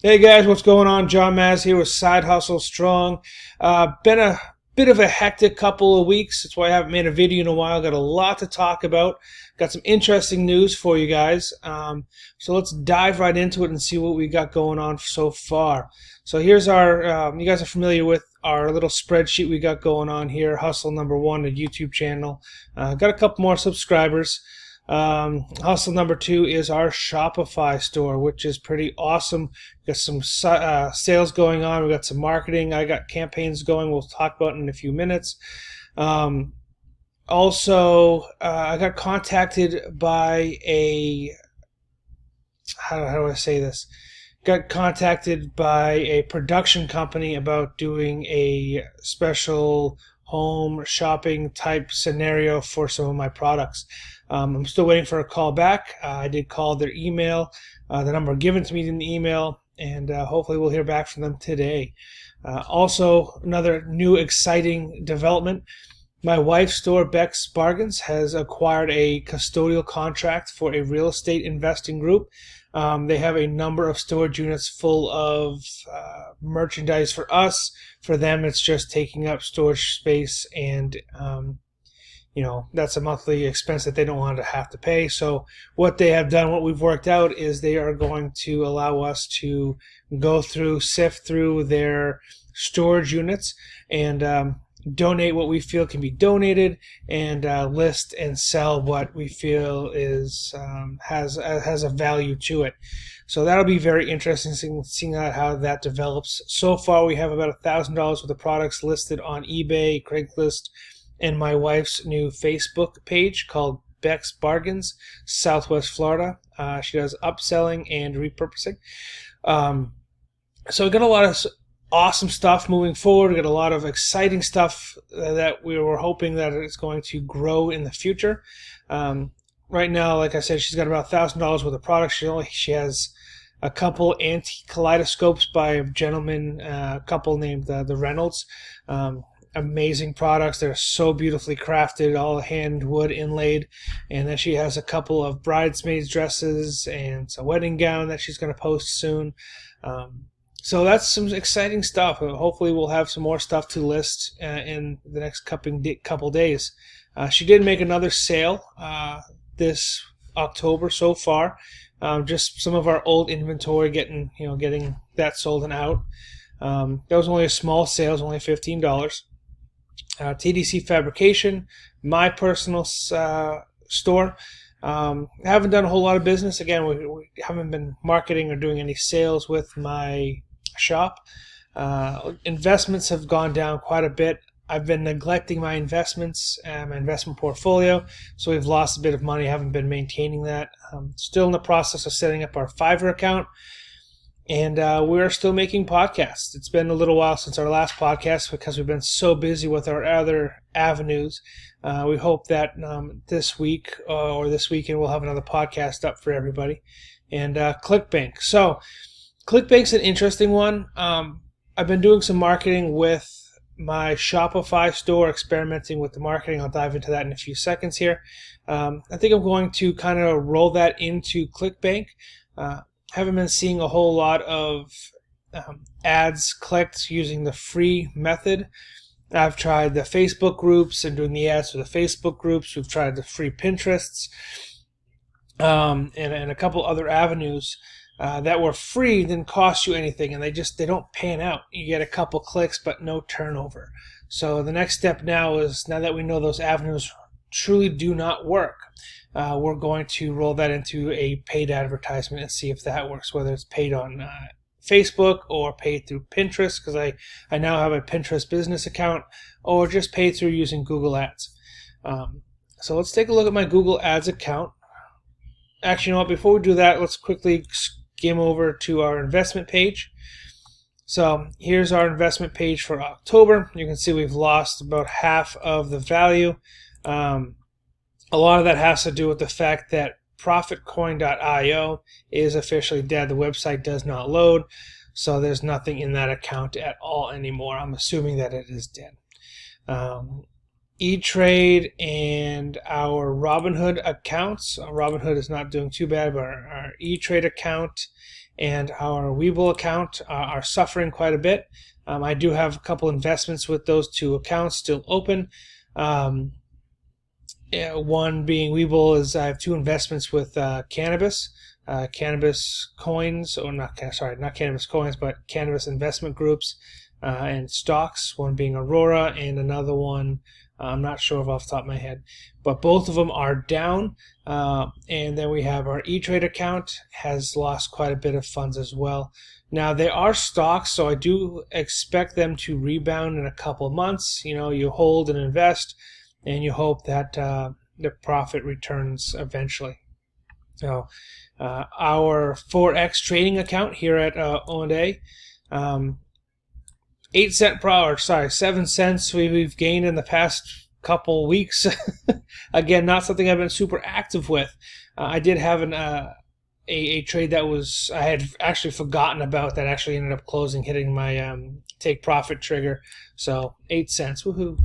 Hey guys, what's going on? John Maz here with Side Hustle Strong. Been a bit of a hectic couple of weeks. That's why I haven't made a video in a while. Got a lot to talk about. Got some interesting news for you guys. So let's dive right into it and see what we got going on so far. So here's our, you guys are familiar with our little spreadsheet we got going on here. Hustle number 1, the YouTube channel. Got a couple more subscribers. Hustle number 2 is our Shopify store, which is pretty awesome. We got some sales going on. We got some marketing. I got campaigns going. We'll talk about it in a few minutes. Also, I got contacted by a how do I say this? Got contacted by a production company about doing a special home shopping type scenario for some of my products. I'm still waiting for a call back. I did call their email, the number given to me in the email, and hopefully we'll hear back from them today. Also, another new exciting development. My wife's store, Beks Bargains, has acquired a custodial contract for a real estate investing group. They have a number of storage units full of merchandise for us. For them, it's just taking up storage space, and that's a monthly expense that they don't want to have to pay. So what they have done, what we've worked out, is they are going to allow us to go through, sift through their storage units and donate what we feel can be donated, and list and sell what we feel is has a value to it. So that'll be very interesting seeing how that develops. So far, we have about $1,000 worth of products listed on eBay, Craigslist, and my wife's new Facebook page called Beks Bargains, Southwest Florida. She does upselling and repurposing. So we got a lot of awesome stuff moving forward. We got a lot of exciting stuff that we were hoping that it's going to grow in the future. Right now, like I said, she's got about $1,000 worth of products. She has a couple anti-kaleidoscopes by a gentleman, a couple named the Reynolds. Amazing products. They're so beautifully crafted, all hand wood inlaid. And then she has a couple of bridesmaids dresses and a wedding gown that she's going to post soon. So that's some exciting stuff. Hopefully we'll have some more stuff to list in the next couple days. She did make another sale this October so far. Just some of our old inventory, getting that sold and out. That was only a small sale, it was only $15. TDC Fabrication, my personal store. Haven't done a whole lot of business. Again, we haven't been marketing or doing any sales with my shop. Investments have gone down quite a bit. I've been neglecting my investments and my investment portfolio, so we've lost a bit of money. Haven't been maintaining that. Still in the process of setting up our Fiverr account, and we're still making podcasts. It's been a little while since our last podcast because we've been so busy with our other avenues. We hope that this week or this weekend we'll have another podcast up for everybody. And ClickBank. So ClickBank's an interesting one. I've been doing some marketing with my Shopify store, experimenting with the marketing. I'll dive into that in a few seconds here. I think I'm going to kind of roll that into ClickBank. Haven't been seeing a whole lot of ads clicked using the free method. I've tried the Facebook groups and doing the ads for the Facebook groups. We've tried the free Pinterests and a couple other avenues that were free, didn't cost you anything, and they don't pan out. You get a couple clicks but no turnover. So the next step now is, now that we know those avenues truly do not work, we're going to roll that into a paid advertisement and see if that works, whether it's paid on Facebook or paid through Pinterest, because I now have a Pinterest business account, or just paid through using Google Ads. So let's take a look at my Google Ads account. Actually, you know what? Before we do that, let's quickly skim over to our investment page. So here's our investment page for October. You can see we've lost about half of the value. A lot of that has to do with the fact that profitcoin.io is officially dead. The website does not load, so there's nothing in that account at all anymore. I'm assuming that it is dead. E-Trade and our Robinhood accounts. Robinhood is not doing too bad, but our E-Trade account and our Webull account are suffering quite a bit. I do have a couple investments with those two accounts still open. One being Webull is I have two investments with cannabis coins, or not cannabis coins, but cannabis investment groups and stocks. One being Aurora, and another one I'm not sure of off the top of my head, but both of them are down. And then we have our E-Trade account has lost quite a bit of funds as well. Now they are stocks, so I do expect them to rebound in a couple months. You hold and invest, and you hope that the profit returns eventually. So our Forex trading account here at O&A, 7 cents we've gained in the past couple weeks. Again, not something I've been super active with. I did have a trade that I had actually forgotten about, that actually ended up closing, hitting my take profit trigger. So 8 cents, woohoo!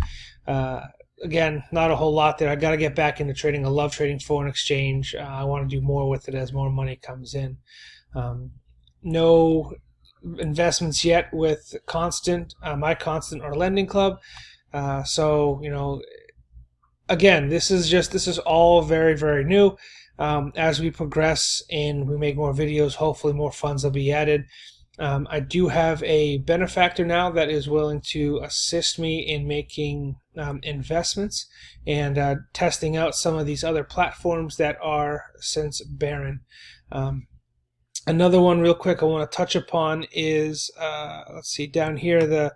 Again, not a whole lot there. I got to get back into trading. I love trading foreign exchange. I want to do more with it as more money comes in. No investments yet with my Constant or Lending Club. So again, this is all very, very new. As we progress and we make more videos, hopefully more funds will be added. I do have a benefactor now that is willing to assist me in making investments and testing out some of these other platforms that are since barren. Another one real quick I want to touch upon is, let's see, down here, the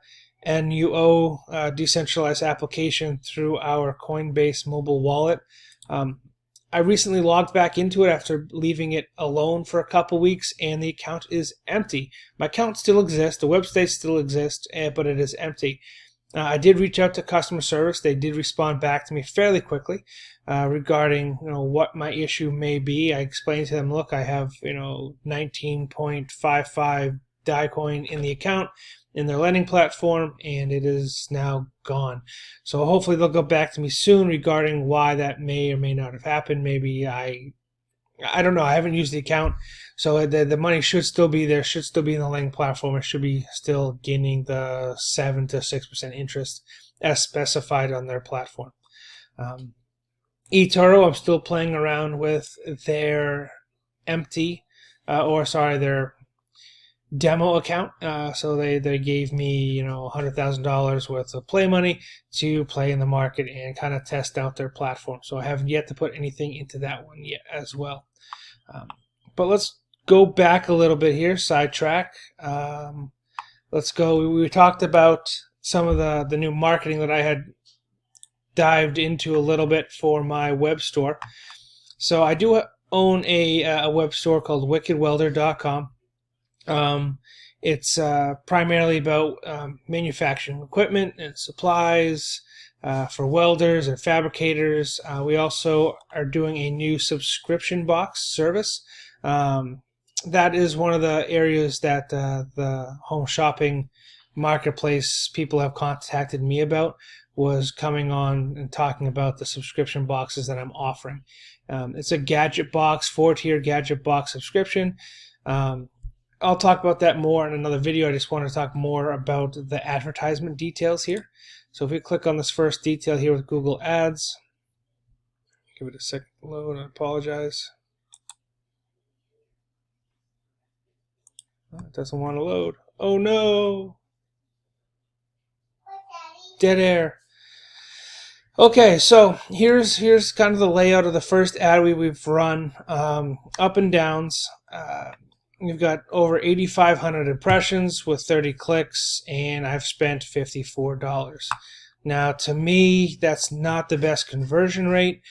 NUO decentralized application through our Coinbase mobile wallet. I recently logged back into it after leaving it alone for a couple weeks, and the account is empty. My account still exists, the website still exists, but it is empty. I did reach out to customer service. They did respond back to me fairly quickly regarding what my issue may be. I explained to them, look, I have 19.55 DaiCoin in the account in their lending platform, and it is now gone. So hopefully they'll go back to me soon regarding why that may or may not have happened. Maybe I don't know. I haven't used the account, so the money should still be there, should still be in the lending platform. It should be still gaining the 7 to 6% interest as specified on their platform. eToro, I'm still playing around with their their demo account. So they gave me $100,000 worth of play money to play in the market and kind of test out their platform. So I haven't yet to put anything into that one yet as well. But let's go back a little bit here, sidetrack. Let's go. We talked about some of the new marketing that I had dived into a little bit for my web store. So I do own a web store called wickedwelder.com. It's primarily about manufacturing equipment and supplies for welders and fabricators. We also are doing a new subscription box service. That is one of the areas that the home shopping marketplace people have contacted me about, was coming on and talking about the subscription boxes that I'm offering. It's a gadget box, 4-tier gadget box subscription. I'll talk about that more in another video. I just want to talk more about the advertisement details here. So if we click on this first detail here with Google Ads, give it a second to load. I apologize. It doesn't want to load. Oh no! Dead air. Okay, so here's kind of the layout of the first ad we've run. Up and downs. We've got over 8,500 impressions with 30 clicks, and I've spent $54. Now, to me, that's not the best conversion rate.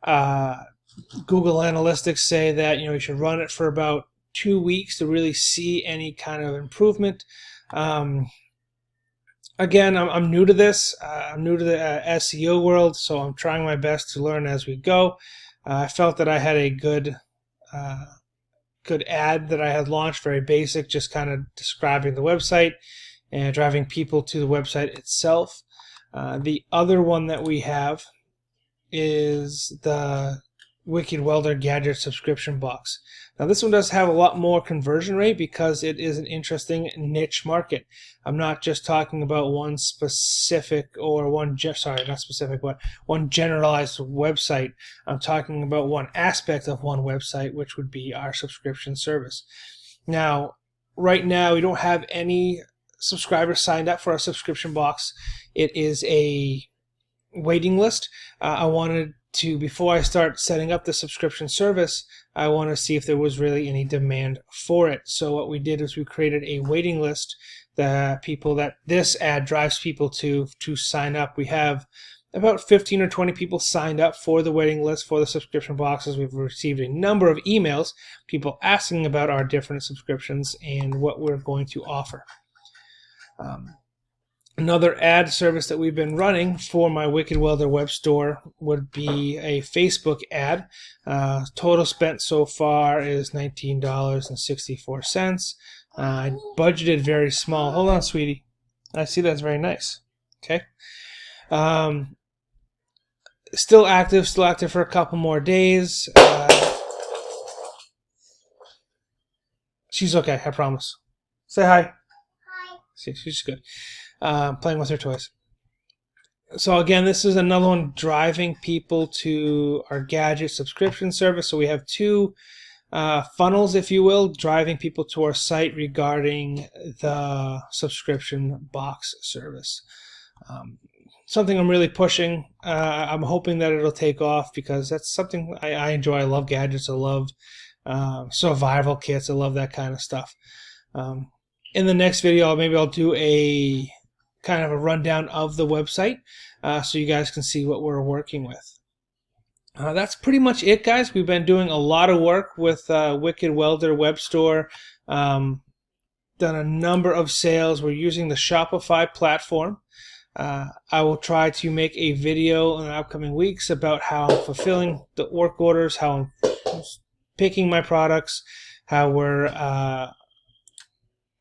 Google Analytics say that you should run it for about 2 weeks to really see any kind of improvement. Again, I'm new to this. I'm new to the SEO world, so I'm trying my best to learn as we go. I felt that I had a good ad that I had launched, very basic, just kind of describing the website and driving people to the website itself. The other one that we have is the Wicked Welder Gadget subscription box. Now this one does have a lot more conversion rate because it is an interesting niche market. I'm not just talking about one specific or one generalized website. I'm talking about one aspect of one website, which would be our subscription service. Now, right now we don't have any subscribers signed up for our subscription box. It is a waiting list. I wanted to, before I start setting up the subscription service, I want to see if there was really any demand for it. So what we did is we created a waiting list, the people that this ad drives people to sign up. We have about 15 or 20 people signed up for the waiting list for the subscription boxes. We've received a number of emails, people asking about our different subscriptions and what we're going to offer. Another ad service that we've been running for my Wicked Welder web store would be a Facebook ad. Total spent so far is $19.64. I budgeted very small. Hold on, sweetie. I see that's very nice. Okay. Still active for a couple more days. She's okay, I promise. Say hi. Hi. She's good. Playing with her toys. So again, this is another one driving people to our gadget subscription service. So we have two funnels, if you will, driving people to our site regarding the subscription box service. Something I'm really pushing. I'm hoping that it'll take off because that's something I enjoy. I love gadgets. I love survival kits. I love that kind of stuff. In the next video, maybe I'll do a kind of a rundown of the website so you guys can see what we're working with. That's pretty much it, guys. We've been doing a lot of work with Wicked Welder web store. Done a number of sales. We're using the Shopify platform. I will try to make a video in the upcoming weeks about how I'm fulfilling the work orders, how I'm picking my products, how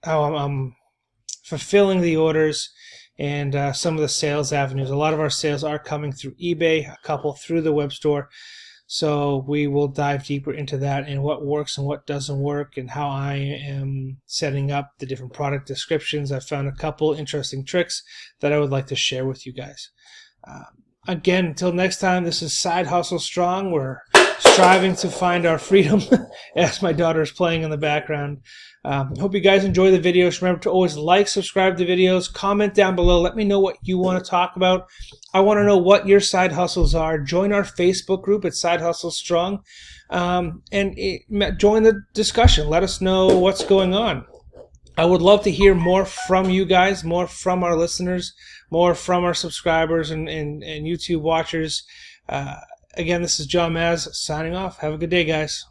I'm fulfilling the orders, and some of the sales avenues. A lot of our sales are coming through eBay, a couple through the web store. So we will dive deeper into that and what works and what doesn't work and how I am setting up the different product descriptions. I found a couple interesting tricks that I would like to share with you guys. Again, until next time, this is Side Hustle Strong. We're striving to find our freedom as my daughter is playing in the background. Hope you guys enjoy the videos. Remember to always like, subscribe to videos, comment down below. Let me know what you want to talk about. I want to know what your side hustles are. Join our Facebook group at Side Hustle Strong and join the discussion. Let us know what's going on. I would love to hear more from you guys, more from our listeners, more from our subscribers and YouTube watchers. Again, this is John Maz signing off. Have a good day, guys.